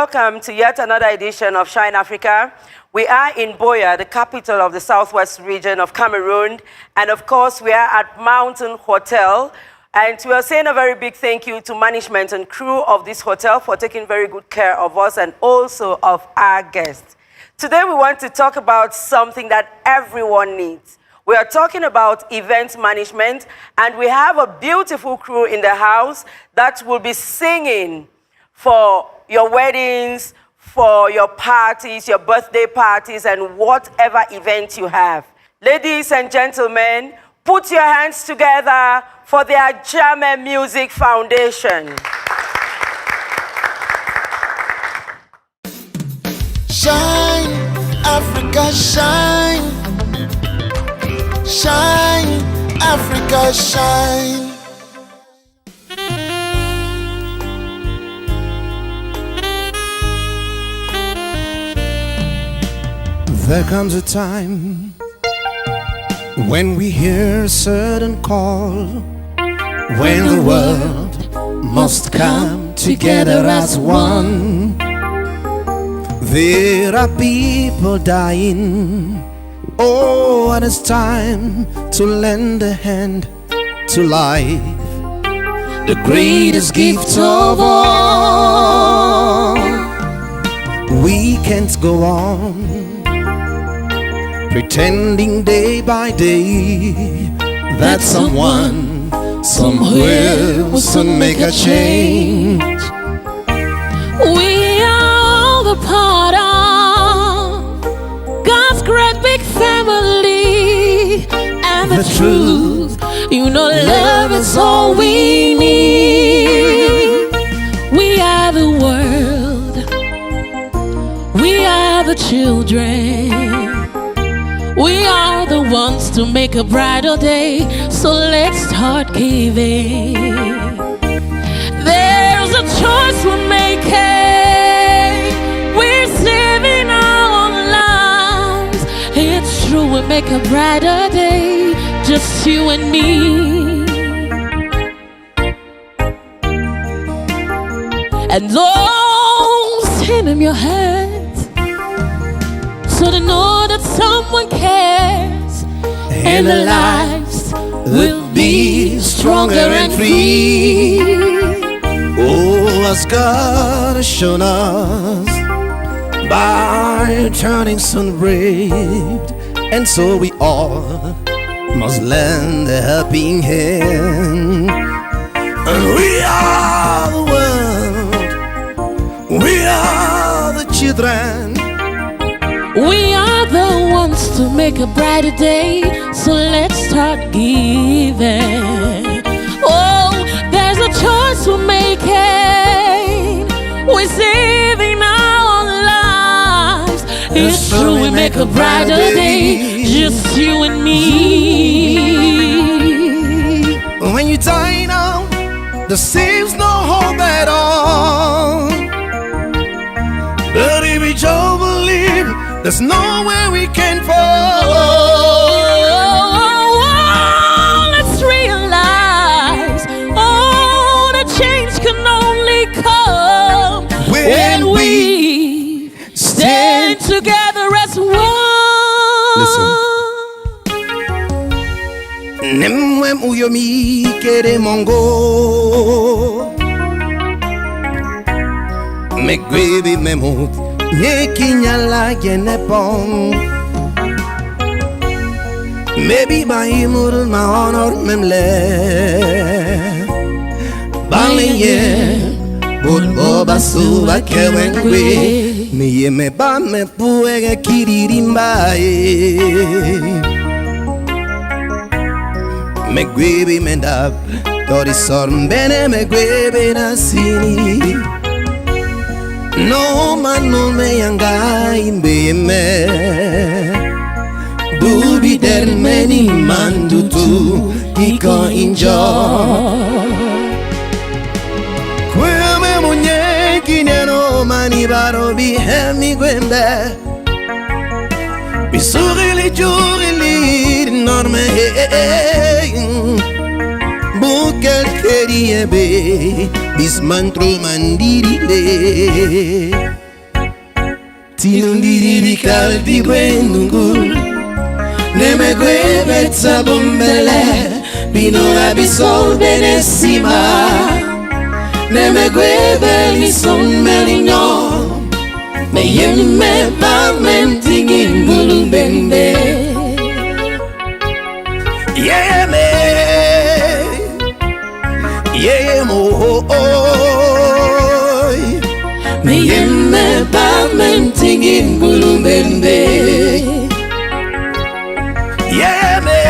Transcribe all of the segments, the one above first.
welcome to yet another edition of Shine Africa. We are in Buea, the capital of the southwest region of Cameroon, and of course we are at Mountain Hotel. And we are saying a very big thank you to management and crew of this hotel for taking very good care of us and also of our guests. Today we want to talk about something that everyone needs. We are talking about event management, and we have a beautiful crew in the house that will be singing for your weddings, for your parties, your birthday parties, and whatever event you have. Ladies and gentlemen, put your hands together for the Ajame Music Foundation. Shine, Africa, shine. Shine, Africa, shine. There comes a time when we hear a certain call, when the world must come together as one. There are people dying. Oh, and it's time to lend a hand to life, the greatest gift of all. We can't go on pretending day by day that someone somewhere will soon make a change. We are all a part of God's great big family, and the truth, you know, love is all we need. We are the world, we are the children, we are the ones to make a brighter day, so let's start giving. There's a choice we're making, we're saving our own lives. It's true, we make a brighter day, just you and me. And those hand in your hands, so to know that someone cares, and their lives will be stronger and free. Oh, as God has shown us by turning sun red, and so we all must lend a helping hand. And we are the world, we are the children, we are the ones to make a brighter day, so let's start giving. Oh, there's a choice we're making, we're saving our own lives. It's true, we make a brighter day, just you and me. When you die now, there seems no hope at all. But if we don't believe, there's nowhere we can fall. Oh, let's realize, oh, the change can only come when we stand together as one. Listen. Nemwe uyomi kere mongo, megwebi memot Yekinyala yenepong. Maybe my imur my honor memle Balinye Bud boba suba kewengwe Miye me ba me puega kiririmbae Me gwebi mendab Tori sorbene me gwebi nasini No man no me yanga imbe me Dubi der meni mandutu Kiko enjoy Kweme munye kineno mani baro bi hemi gwembe Bisurili jurili norme Bukel keri ebe bismantro mandirile tinundiri kaldi bwenungul nemegwe betsa bombele binora bisol benesima nemegwe belison melignon me yemme parmenting in bulumbende yeah me yeah mo me yemme parmenting in bulumbende yeah me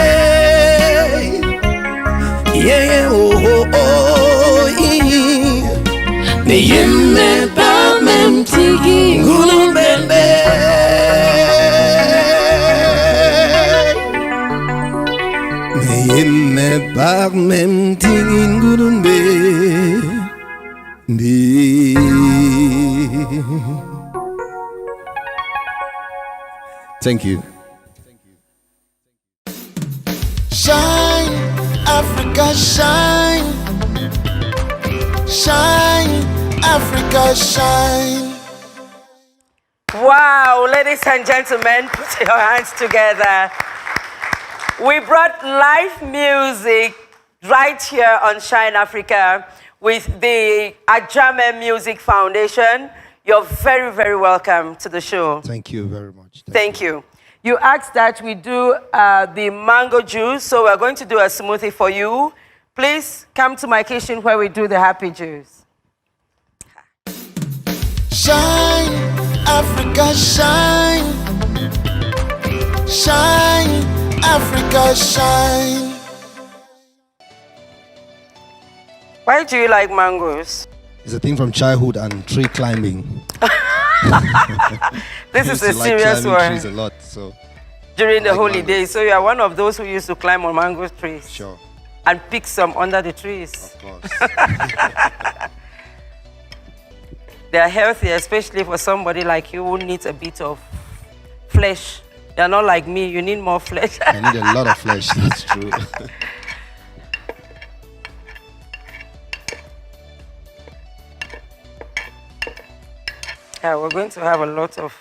yeah me yemme parmenting in bulumbende me parmenting in bulumbende. Thank you. Shine, Africa, shine. Shine, Africa, shine. Wow, ladies and gentlemen, put your hands together. We brought live music right here on Shine Africa with the Ajame Music Foundation. You're very, very welcome to the show. Thank you very much. Thank you. You asked that we do the mango juice, so we're going to do a smoothie for you. Please come to my kitchen where we do the happy juice. Shine, Africa, shine. Shine, Africa, shine. Why do you like mangoes? It's a thing from childhood and tree climbing. This is a serious one. Trees a lot, so during the holidays, so you are one of those who used to climb on mango trees. Sure. And pick some under the trees. Of course. They are healthy, especially for somebody like you who needs a bit of flesh. They are not like me, you need more flesh. I need a lot of flesh, that's true. Yeah, we're going to have a lot of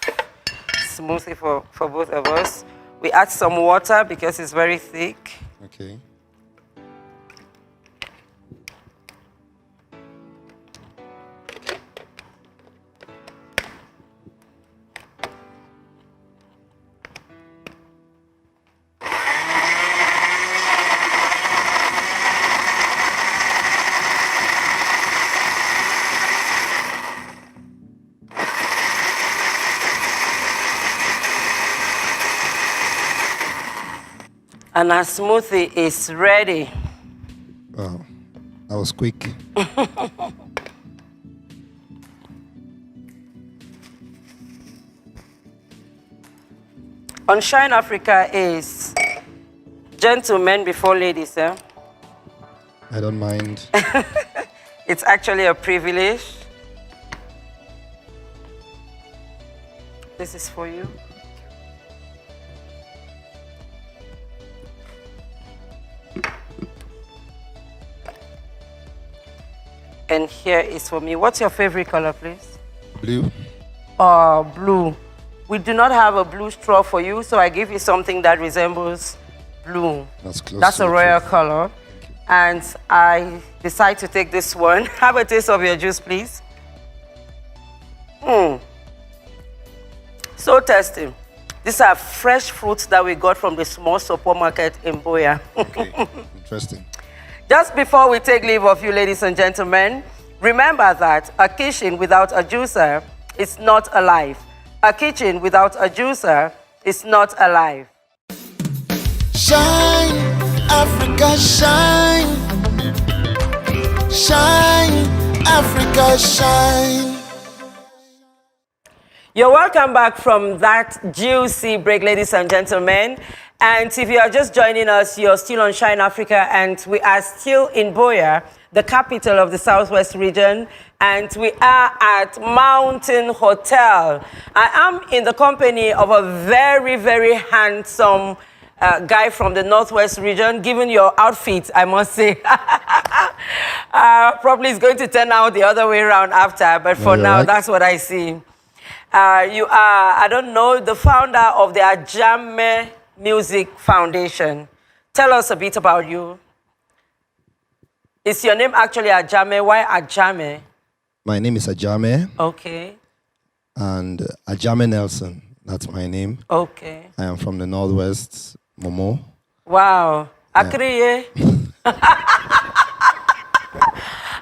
smoothie for both of us. We add some water because it's very thick. Okay. And our smoothie is ready. Wow, that was quick. On Shine Africa is gentlemen before ladies, eh? I don't mind. It's actually a privilege. This is for you. And here is for me. What's your favorite color, please? Blue. Blue. We do not have a blue straw for you, so I give you something that resembles blue. That's close. That's to a the royal truth. color. And I decide to take this one. Have a taste of your juice, please. So tasty. These are fresh fruits that we got from the small supermarket in Boya. Okay, interesting. Just before we take leave of you, ladies and gentlemen, remember that a kitchen without a juicer is not alive. A kitchen without a juicer is not alive. Shine, Africa, shine. Shine, Africa, shine. You're welcome back from that juicy break, ladies and gentlemen. And if you are just joining us, you're still on Shine Africa, and we are still in Boya, the capital of the Southwest region, and we are at Mountain Hotel. I am in the company of a very, very handsome guy from the Northwest region, given your outfit, I must say. Probably it's going to turn out the other way around after, but for now, right. that's what I see. You are, I don't know, the founder of the Ajame Music Foundation. Tell us a bit about you. Is your name actually Ajame? Why Ajame? My name is Ajame, Okay. and Ajame Nelson. That's my name. Okay. I am from the Northwest, Momo. Wow. Akriye.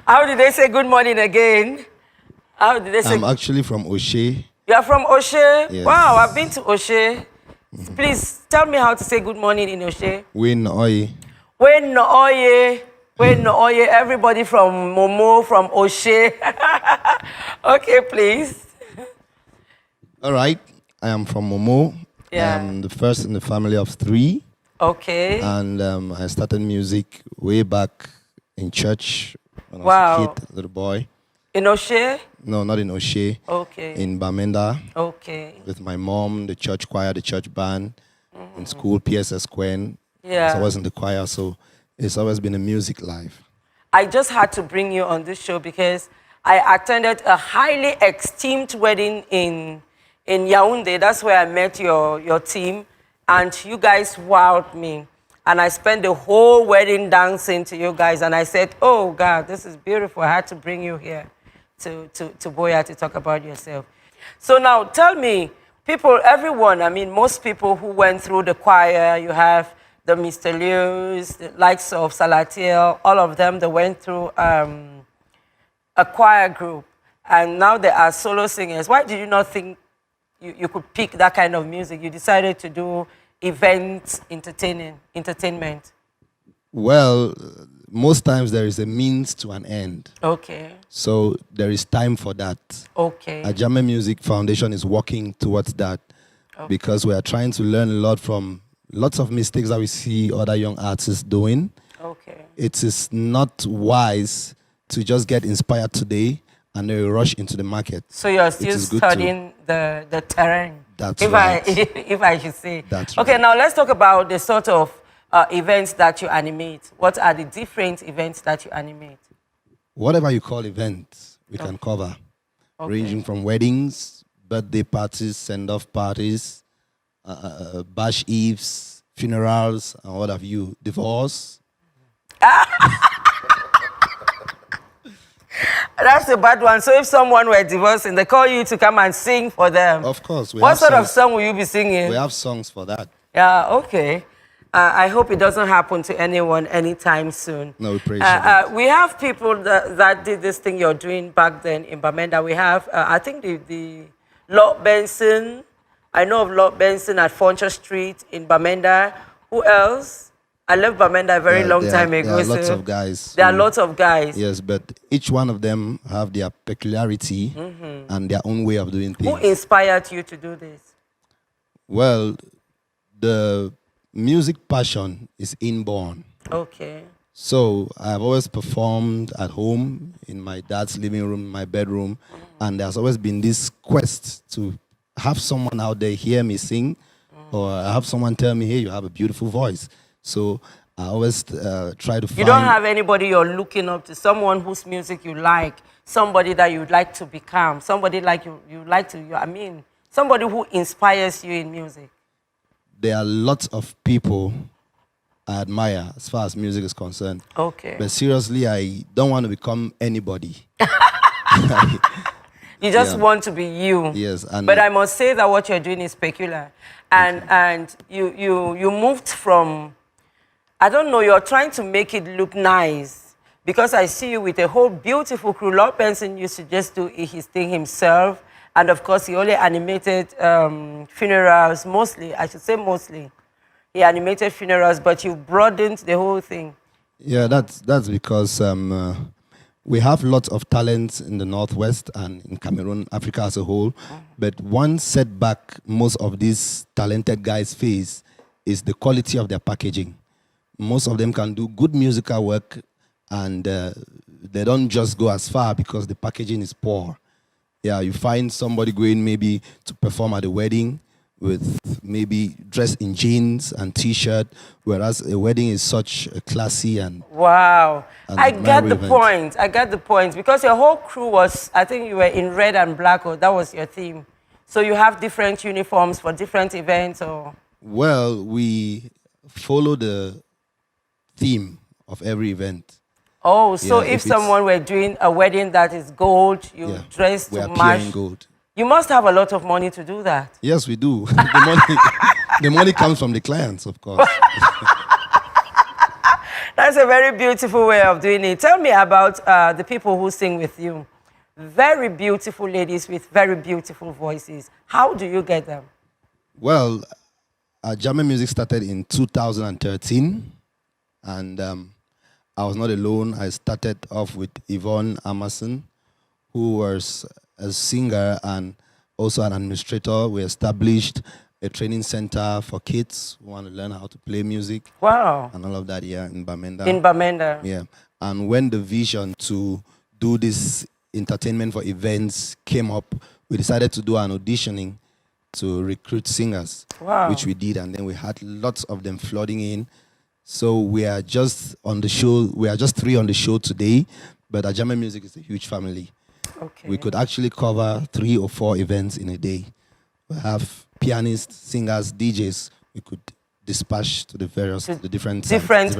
How did they say good morning again? How did they say? I'm actually from Oshe. You are from Oshe? Yes. Wow, I've been to Oshe. Please tell me how to say good morning in Oshe. Win Oi. When no oye, when no oye, everybody from Momo, from Oshe. Okay, please. All right. I am from Momo. Yeah. I'm the first in the family of 3. Okay. And I started music way back in church when I Wow. was a kid, little boy. In Oshe? No, not in Oshe. Okay. In Bamenda. Okay. With my mom, the church choir, the church band. In school, PSS Quen. Yeah. I was in the choir, so it's always been a music life. I just had to bring you on this show because I attended a highly esteemed wedding in Yaoundé. That's where I met your team. And you guys wowed me. And I spent the whole wedding dancing to you guys. And I said, oh, God, this is beautiful. I had to bring you here to Boya to talk about yourself. So now tell me, people, everyone, I mean, most people who went through the choir, you have the Mr. Lewis, the likes of Salatiel, all of them, they went through a choir group. And now they are solo singers. Why did you not think you could pick that kind of music? You decided to do event entertainment. Well, most times there is a means to an end. Okay. So there is time for that. Okay. Ajame Music Foundation is working towards that because we are trying to learn a lot from lots of mistakes that we see other young artists doing. Okay. It is not wise to just get inspired today and then rush into the market. So you're still studying the terrain. That's if right. If I should say. That's okay, right. now let's talk about the sort of events that you animate. What are the different events that you animate? Whatever you call events, we can cover. Okay. Ranging from weddings, birthday parties, send-off parties, bash eves, funerals, and what have you, divorce. That's a bad one. So if someone were divorcing, they call you to come and sing for them. Of course. What sort of song will you be singing? We have songs for that. Yeah, okay. I hope it doesn't happen to anyone anytime soon. No, we praise you. We have people that did this thing you're doing back then in Bamenda. We have, I think, the Lord Benson. I know of Lord Benson at Foncha Street in Bamenda. Who else? I left Bamenda a very long time ago. There are lots of guys. There are lots of guys. Yes, but each one of them have their peculiarity and their own way of doing things. Who inspired you to do this? Well, the music passion is inborn. Okay. So I've always performed at home, in my dad's living room, my bedroom, and there's always been this quest to have someone out there hear me sing, or have someone tell me, hey, you have a beautiful voice. So I always try to find... You don't have anybody you're looking up to, someone whose music you like, somebody that you'd like to become, somebody like you like to, I mean, somebody who inspires you in music. There are lots of people I admire as far as music is concerned. Okay. But seriously, I don't want to become anybody. You just want to be you. Yes. But I must say that what you're doing is peculiar. And you moved from, I don't know, you're trying to make it look nice. Because I see you with a whole beautiful crew. Lord Benson used to just do his thing himself. And of course, he only animated funerals, mostly, I should say mostly. He animated funerals, but you broadened the whole thing. Yeah, that's because we have lots of talents in the Northwest and in Cameroon, Africa as a whole. But one setback most of these talented guys face is the quality of their packaging. Most of them can do good musical work, and they don't just go as far because the packaging is poor. Yeah, you find somebody going maybe to perform at a wedding with maybe dressed in jeans and t-shirt, whereas a wedding is such a classy and wow. I get the event. point. I get the point because your whole crew was, I think you were in red and black, or that was your theme. So you have different uniforms for different events, or? Well, we follow the theme of every event. Oh, so Yeah, if someone were doing a wedding that is gold, you dress to match. In gold. You must have a lot of money to do that. Yes, we do. The money comes from the clients, of course. That's a very beautiful way of doing it. Tell me about the people who sing with you. Very beautiful ladies with very beautiful voices. How do you get them? Well, Ajame Music started in 2013, and I was not alone. I started off with Yvonne Emerson, who was a singer and also an administrator. We established a training center for kids who want to learn how to play music. Wow. And all of that, yeah, in Bamenda. In Bamenda. Yeah. And when the vision to do this entertainment for events came up, we decided to do an auditioning to recruit singers, wow. which we did. And then we had lots of them flooding in. So we are just on the show. We are just 3 on the show today, but Ajame Music is a huge family. Okay. We could actually cover 3 or 4 events in a day. We have pianists, singers, DJs. We could dispatch to the various, the different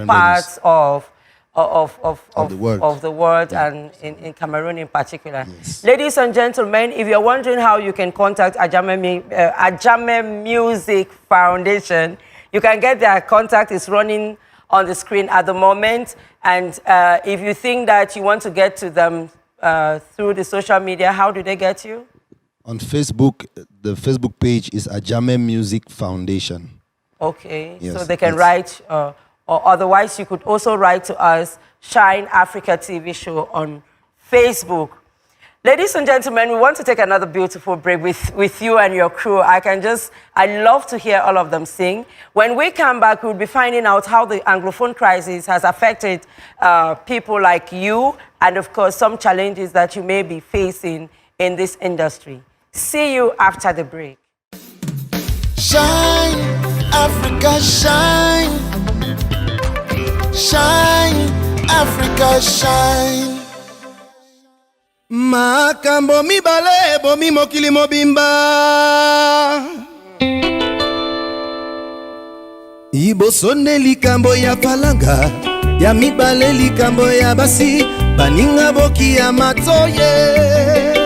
parts of the world yeah. and in Cameroon in particular. Yes. Ladies and gentlemen, if you're wondering how you can contact Ajame Music Foundation, you can get their contact. It's running on the screen at the moment. And if you think that you want to get to them through the social media, how do they get you? On Facebook, the Facebook page is Ajame Music Foundation. Okay, yes, so they can write, or otherwise you could also write to us, Shine Africa TV show on Facebook. Ladies and gentlemen, we want to take another beautiful break with you and your crew. I love to hear all of them sing. When we come back, we'll be finding out how the Anglophone crisis has affected people like you, and of course, some challenges that you may be facing in this industry. See you after the break. Shine, Africa, shine. Shine, Africa, shine. Makambo mibale bomi mokili mobimba. Ibosonde likambo ya palanga, ya mibale likambo ya basi, baninga boki ya matoye.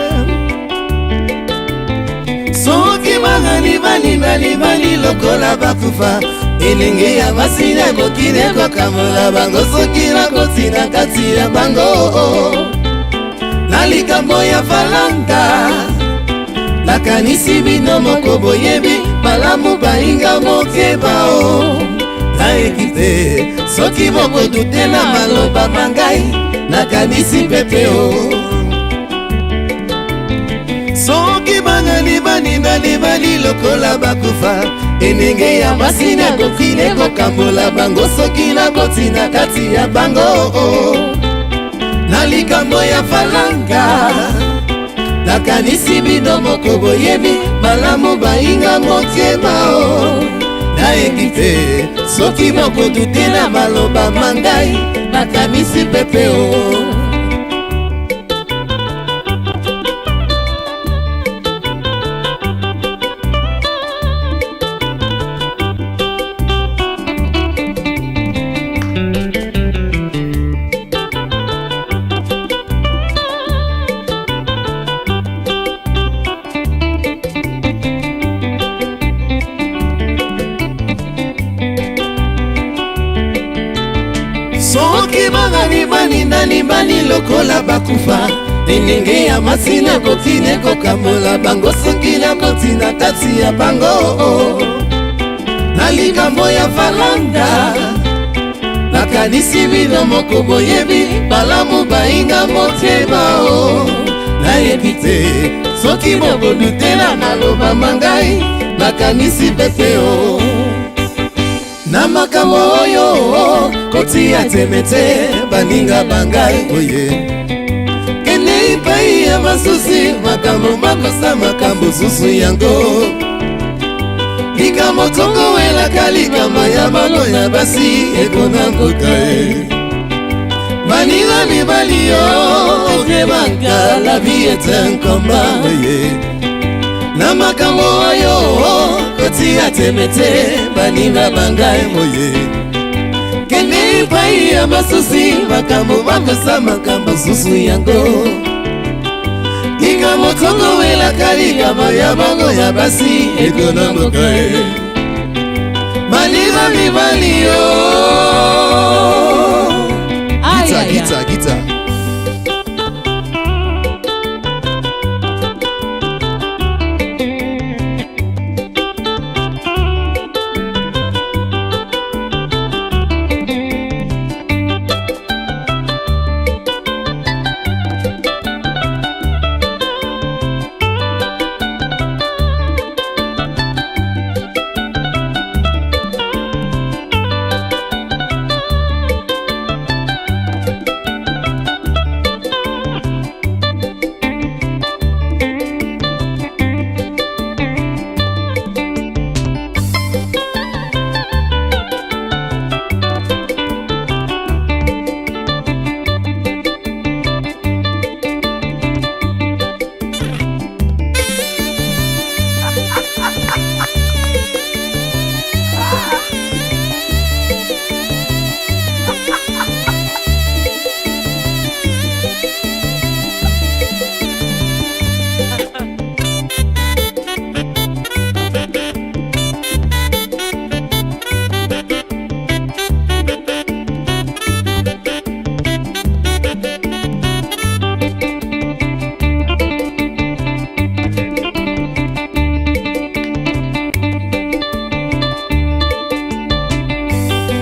Soki mangani bani lokola bakufa, elenge ya basi na bokine kokamola bango, soki na kotina kati ya bango. Na likambo ya falanga, nakanisi bino moko boyebi, malamu bainga mokeba o. Na ekite, soki moko dute na maloba mangai, nakanisi pepe o. Soki bangani bani lokola bakufa, enenge ya basi na kokine kokambola bango, soki na kotina kati ya bango. Na likambo ya falanga, nakanisi bino moko boyebi, malamu bainga mokeba o. Na ekite, soki moko dute na maloba mangai, nakanisi pepe o. Soki bani lokola bakufa, enenge ya masina kokine kokamola bango, soki na kotina kati ya bango. Na likambo ya falanga, nakanisi bino moko boyebi, malamu bainga motema o. Na ekite, soki moko dute na maloba mangai, nakanisi pepe o. Na makambo oyo kotia temete baninga bangai oye. Kene ipai ya masusi, makambo makosa makambo susu yango. Ikamotongo wela kalika maya bango ya basi ekona mboka e. Manila mibali yo okebanga la vie est un combat na makambo oyo kotia temete baninga bangae moye kende pai ya masusi makambo bakosa makambo susu yango ikamotongo wela kalika maya bango ya basi ekona mboka e. Manila mibali yo Guitar.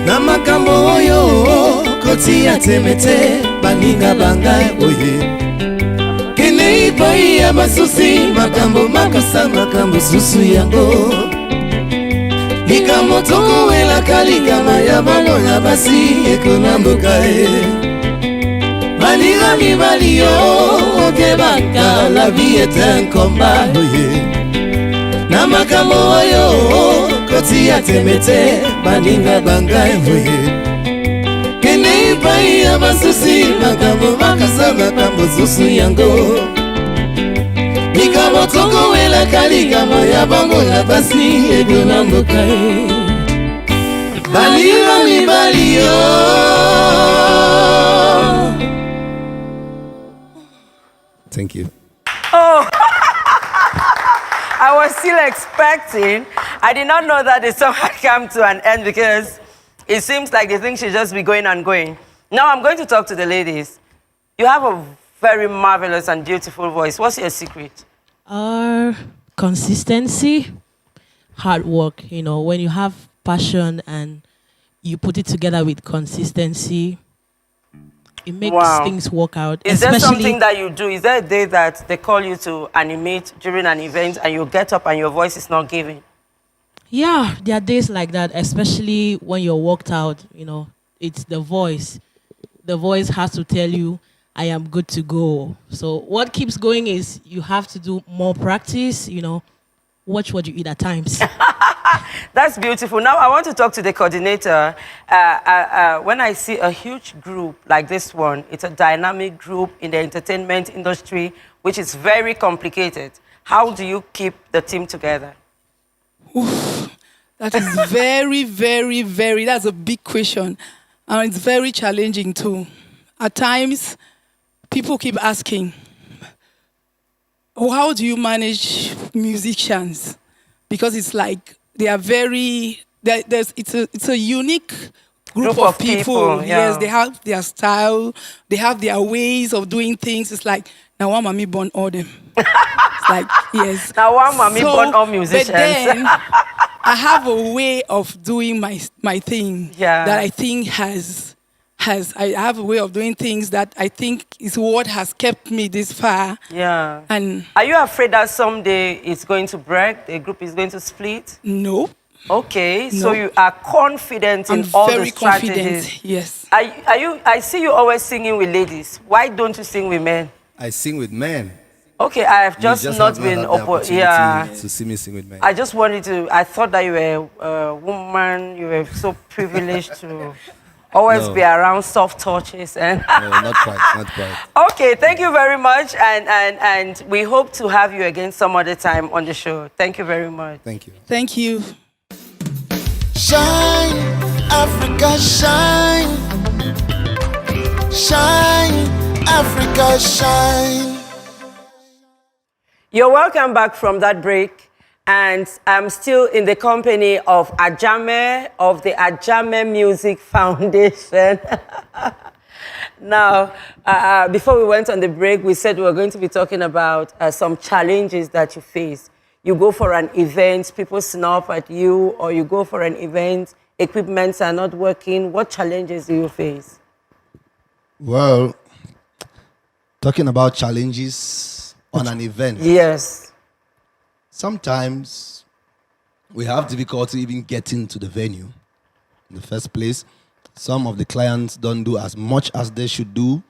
Namakambo oyo kotia temete baninga bangae oye kene ipai ya masusi makambo makasa makambo susu yango ikamotongo wela kalika maya bango ya basi ekona mboka e. Baninga mibali yo okebanga la vie est un combat oye na makambo oyo kotia temete baninga bangae oye kene ipai ya masusi makambo makasa makambo susu yango ikamotongo wela kalika maya bango ya basi ekona mboka e. Baninga mibali yo. Thank you. Oh, I was still expecting. I did not know that the song had come to an end because it seems like the thing should just be going and going. Now I'm going to talk to the ladies. You have a very marvelous and beautiful voice. What's your secret? Consistency, hard work. You know, when you have passion and you put it together with consistency, it makes things work out. Is there something that you do? Is there a day that they call you to animate during an event and you get up and your voice is not giving? Yeah, there are days like that, especially when you're worked out, you know, it's the voice. The voice has to tell you, I am good to go. So what keeps going is you have to do more practice, you know, watch what you eat at times. That's beautiful. Now I want to talk to the coordinator. When I see a huge group like this one, it's a dynamic group in the entertainment industry, which is very complicated. How do you keep the team together? Oof, that is very, that's a big question. And it's very challenging too. At times, people keep asking, how do you manage musicians? Because it's like they are it's a unique group of people. Yeah. Yes, they have their style, they have their ways of doing things. It's like, now one mommy born all them. It's like, yes. Now one mommy born all musicians. But then I have a way of doing my thing that I think I have a way of doing things that I think is what has kept me this far. Yeah. And are you afraid that someday it's going to break, the group is going to split? No. Okay, no. So you are confident in all the strategies. I'm very confident, yes. I see you always singing with ladies. Why don't you sing with men? I sing with men. Okay, I have just not have been had the opportunity to see me sing with my. I just wanted to. I thought that you were a woman. You were so privileged to always be around soft touches and. No, not quite, not quite. Okay, thank you very much, and we hope to have you again some other time on the show. Thank you very much. Thank you. Thank you. Shine, Africa, shine. Shine, Africa, shine. You're welcome back from that break. And I'm still in the company of Ajame of the Ajame Music Foundation. Now, before we went on the break, we said we were going to be talking about some challenges that you face. You go for an event, people snap at you, or you go for an event, equipments are not working. What challenges do you face? Well, talking about challenges on an event. Yes. Sometimes we have difficulty even getting to the venue in the first place. Some of the clients don't do as much as they should do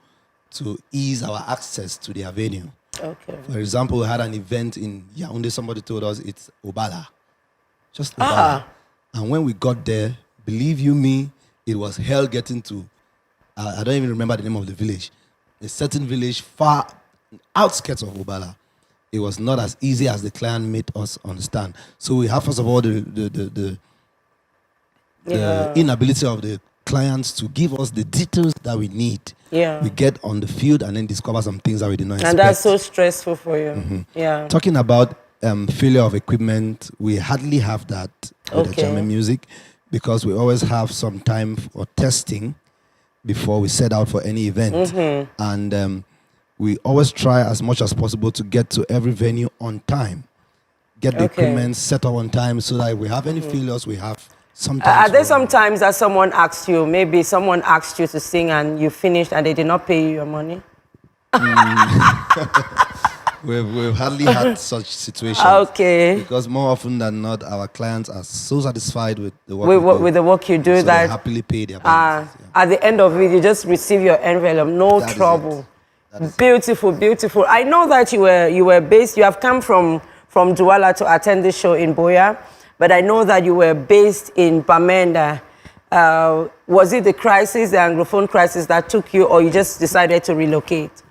to ease our access to their venue. Okay. For example, we had an event in Yaoundé. Somebody told us it's Obala. Just Obala. And when we got there, believe you me, it was hell getting to, I don't even remember the name of the village, a certain village far outskirts of Obala. It was not as easy as the client made us understand. So we have, first of all, the inability of the clients to give us the details that we need. Yeah. We get on the field and then discover some things that we did not expect. And that's so stressful for you. Mm-hmm. Yeah. Talking about failure of equipment, we hardly have that with Ajame Music because we always have some time for testing before we set out for any event. Mm-hmm. And we always try as much as possible to get to every venue on time. Get the equipment set up on time so that if we have any failures, we have sometimes. Are there some times that someone asks you, maybe someone asked you to sing and you finished and they did not pay you your money? We've hardly had such situations. Okay. Because more often than not, our clients are so satisfied with the work with the work you do so that they happily pay their balances. At the end of it, you just receive your envelope, no trouble. Beautiful, beautiful. I know that you were based. You have come from Douala to attend this show in Boya, but I know that you were based in Bamenda. Was it the crisis, the Anglophone crisis, that took you, or you just decided to relocate?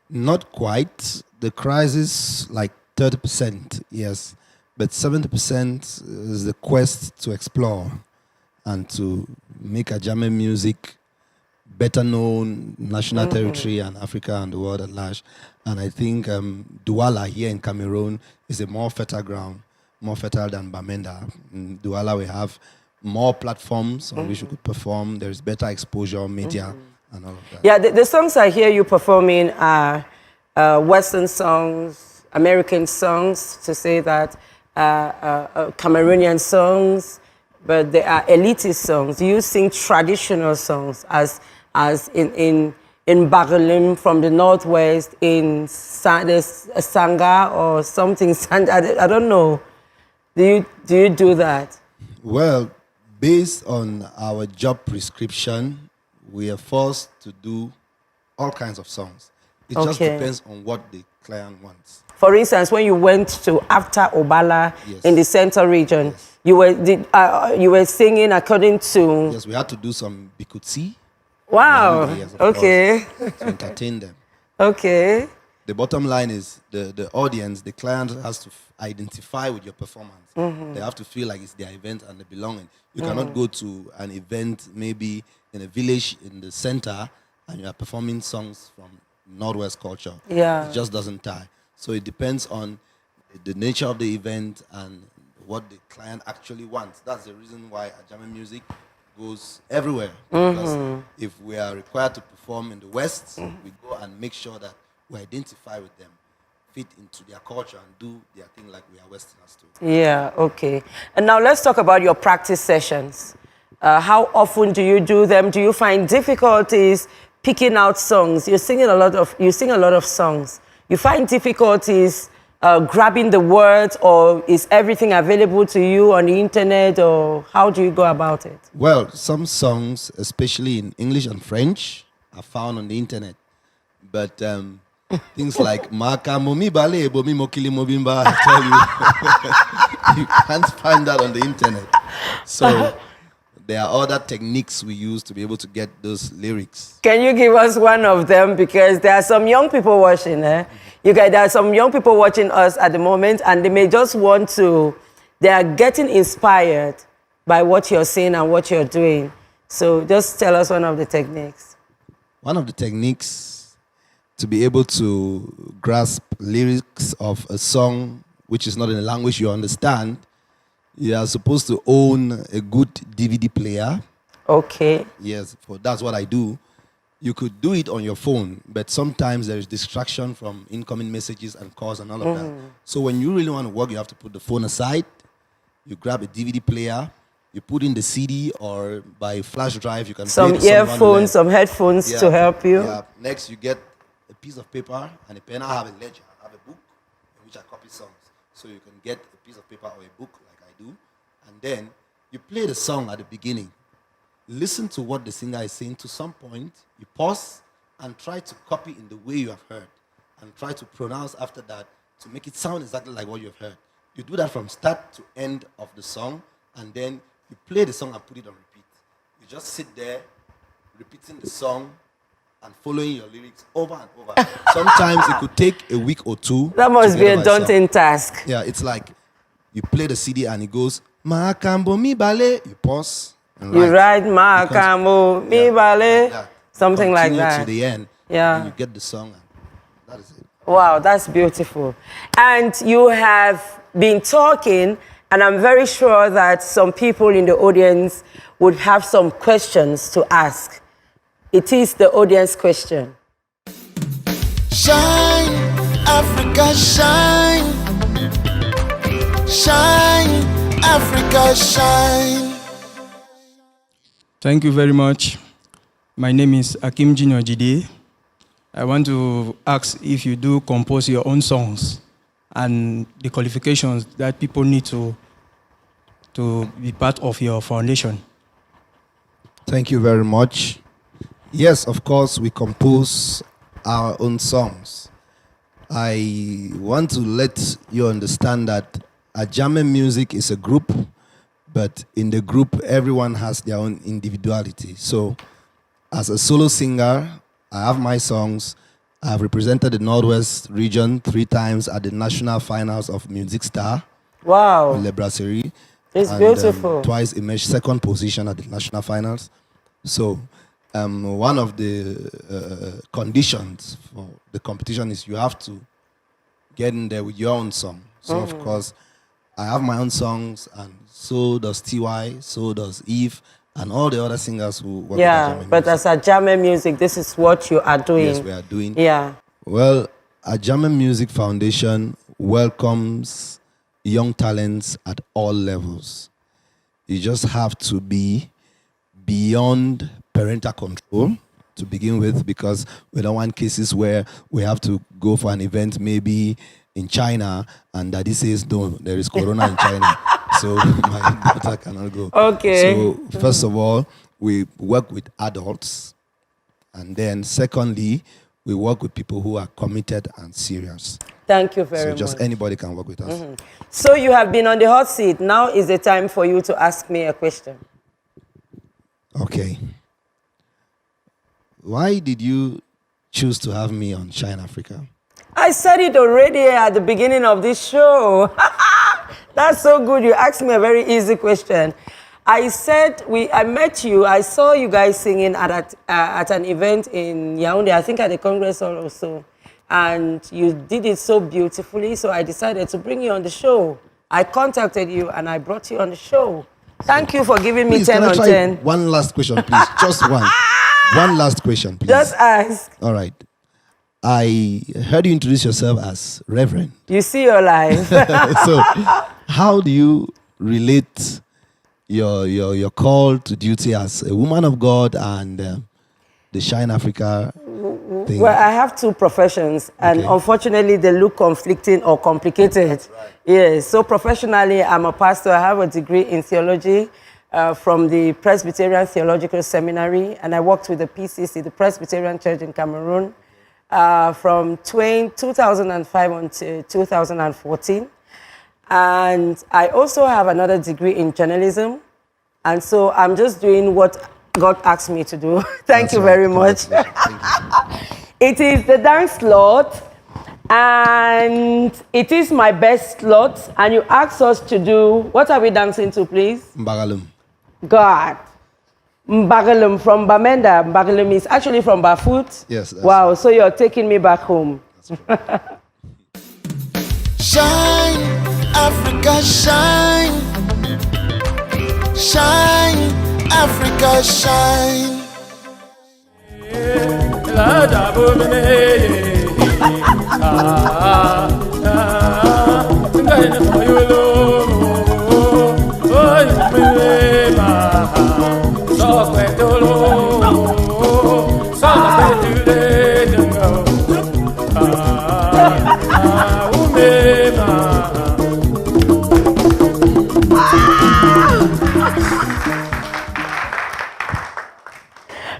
Not quite. The crisis, like 30%, yes, but 70% is the quest to explore and to make Ajame music better known, national territory and Africa and the world at large. And I think Douala here in Cameroon is a more fertile ground, more fertile than Bamenda. In Douala we have more platforms on which we could perform. There's better exposure, media, and all of that. Yeah, the songs I hear you performing are Western songs, American songs, to say that, Cameroonian songs, but they are elitist songs. Do you sing traditional songs as in Bagalum from the northwest, in Sanga or something? I don't know. Do you do that? Well, based on our job prescription, we are forced to do all kinds of songs. It just depends on what the client wants. For instance, when you went to after Obala in the central region, you were singing according to. Yes, we had to do some Bikutsi. Wow. Okay. To entertain them. Okay. The bottom line is the audience, the client has to identify with your performance. They have to feel like it's their event and they belong in. You cannot go to an event maybe in a village in the center and you are performing songs from Northwest culture. Yeah. It just doesn't tie. So it depends on the nature of the event and what the client actually wants. That's the reason why Ajame music goes everywhere. Because if we are required to perform in the West, we go and make sure that we identify with them, fit into their culture and do their thing like we are Westerners too. Yeah, okay. And now let's talk about your practice sessions. How often do you do them? Do you find difficulties picking out songs? You sing a lot of songs. You find difficulties grabbing the words, or is everything available to you on the internet, or how do you go about it? Well, some songs, especially in English and French, are found on the internet. But Things like Maka Momi Bale Bomi Mokili Mobimba. I tell you, you can't find that on the internet. So there are other techniques we use to be able to get those lyrics. Can you give us one of them? Because there are some young people watching. There are some young people watching us at the moment, and they may just want to. They are getting inspired by what you're saying and what you're doing. So just tell us one of the techniques. One of the techniques to be able to grasp lyrics of a song which is not in a language you understand, you are supposed to own a good DVD player. Okay. Yes, that's what I do. You could do it on your phone, but sometimes there is distraction from incoming messages and calls and all of that. So when you really want to work, you have to put the phone aside. You grab a DVD player, you put in the CD, or by flash drive, you can some play earphones, some headphones to help you. Yeah. Next, you get a piece of paper and a pen. I have a ledger, I have a book in which I copy songs. So you can get a piece of paper or a book like I do, and then you play the song at the beginning. Listen to what the singer is saying. To some point, you pause and try to copy in the way you have heard, and try to pronounce after that to make it sound exactly like what you have heard. You do that from start to end of the song, and then you play the song and put it on repeat. You just sit there, repeating the song and following your lyrics over and over. Sometimes it could take a week or two. That must be a daunting task. Yeah, it's like you play the CD and it goes, Makambo mi bale. You pause and you write Makambo mi bale. Like something like that. To the end. Yeah. And you get the song. And that is it. Wow, that's beautiful. And you have been talking, and I'm very sure that some people in the audience would have some questions to ask. It is the audience question. Shine, Africa, shine. Shine, Africa, shine. Thank you very much. My name is Akim Junior Jide. I want to ask if you do compose your own songs and the qualifications that people need to be part of your foundation. Thank you very much. Yes, of course, we compose our own songs. I want to let you understand that Ajame Music is a group, but in the group, everyone has their own individuality. So, as a solo singer, I have my songs. I have represented the Northwest region 3 times at the national finals of Music Star. Wow. Le Brasserie. It's beautiful. Twice emerged 2nd position at the national finals. So, one of the conditions for the competition is you have to get in there with your own song. So, of course, I have my own songs, and so does TY, so does Eve, and all the other singers who work with Ajame Music. But as Ajame Music, this is what you are doing. Yes, we are doing. Yeah. Well, Ajame Music Foundation welcomes young talents at all levels. You just have to be beyond parental control to begin with, because we don't want cases where we have to go for an event maybe in China and daddy says, no, there is corona in China, so my daughter cannot go. Okay. So first of all, we work with adults, and then secondly, we work with people who are committed and serious. Thank you very much. So just anybody can work with us. So you have been on the hot seat. Now is the time for you to ask me a question. Okay. Why did you choose to have me on Shine Africa? I said it already at the beginning of this show. That's so good. You asked me a very easy question. I said, I met you, I saw you guys singing at an event in Yaoundé, I think at the Congress Hall also. And you did it so beautifully, so I decided to bring you on the show. I contacted you and I brought you on the show. Thank you for giving me 10 on 10. One last question, please. Just one. One last question, please. Just ask. All right. I heard you introduce yourself as Reverend. You see your life. So, how do you relate your call to duty as a woman of God and the Shine Africa thing? Well, I have 2 professions, and unfortunately, they look conflicting or complicated. Right. Yes. So professionally, I'm a pastor. I have a degree in theology from the Presbyterian Theological Seminary, and I worked with the PCC, the Presbyterian Church in Cameroon. from 2005 until 2014. And I also have another degree in journalism. And so I'm just doing what God asked me to do. Thank you very much. It is the dance slot, and it is my best slot. And you asked us to do, what are we dancing to, please? Mbagalum. God. Mbagalum from Bamenda. Mbagalum is actually from Bafut. Yes. Wow, so you're taking me back home. Shine, Africa, shine. Shine, Africa, shine.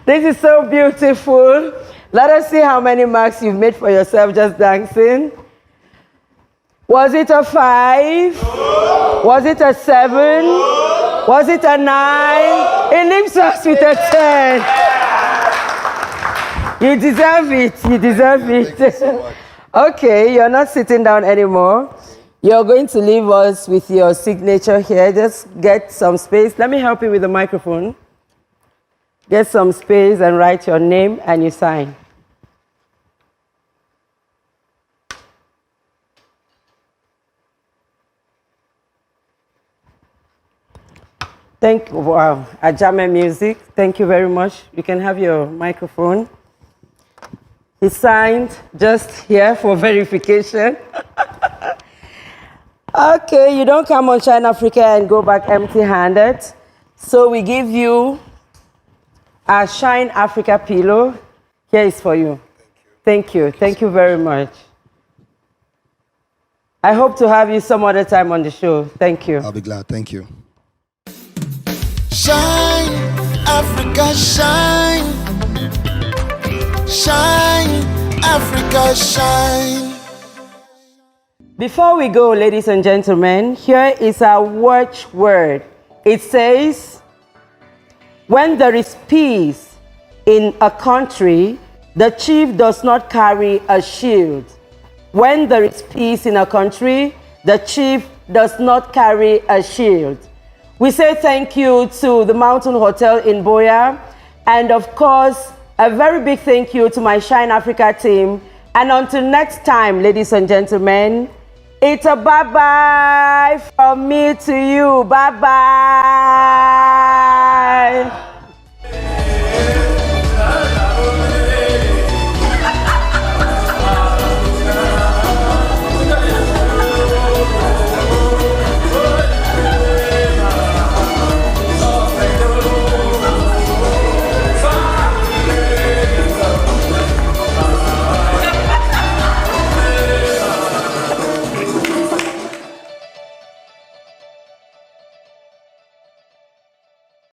This is so beautiful. Let us see how many marks you've made for yourself just dancing. Was it a 5? Was it a 7? Was it a 9? It leaves us with a 10. You deserve it. You deserve it. Thank you so much. Okay, you're not sitting down anymore. You're going to leave us with your signature here. Just get some space. Let me help you with the microphone. Get some space and write your name and you sign. Wow, Ajame music. Thank you very much. You can have your microphone. He signed just here for verification. Okay, you don't come on Shine Africa and go back empty-handed. So we give you a Shine Africa pillow. Here is for you. Thank you. Thank you very much. I hope to have you some other time on the show. Thank you. I'll be glad. Thank you. Shine, Africa, shine. Shine, Africa, shine. Before we go, ladies and gentlemen, here is our watchword. It says, when there is peace in a country, the chief does not carry a shield. When there is peace in a country, the chief does not carry a shield. We say thank you to the Mountain Hotel in Boya, and of course, a very big thank you to my Shine Africa team. And until next time, ladies and gentlemen, it's a bye-bye from me to you. Bye-bye.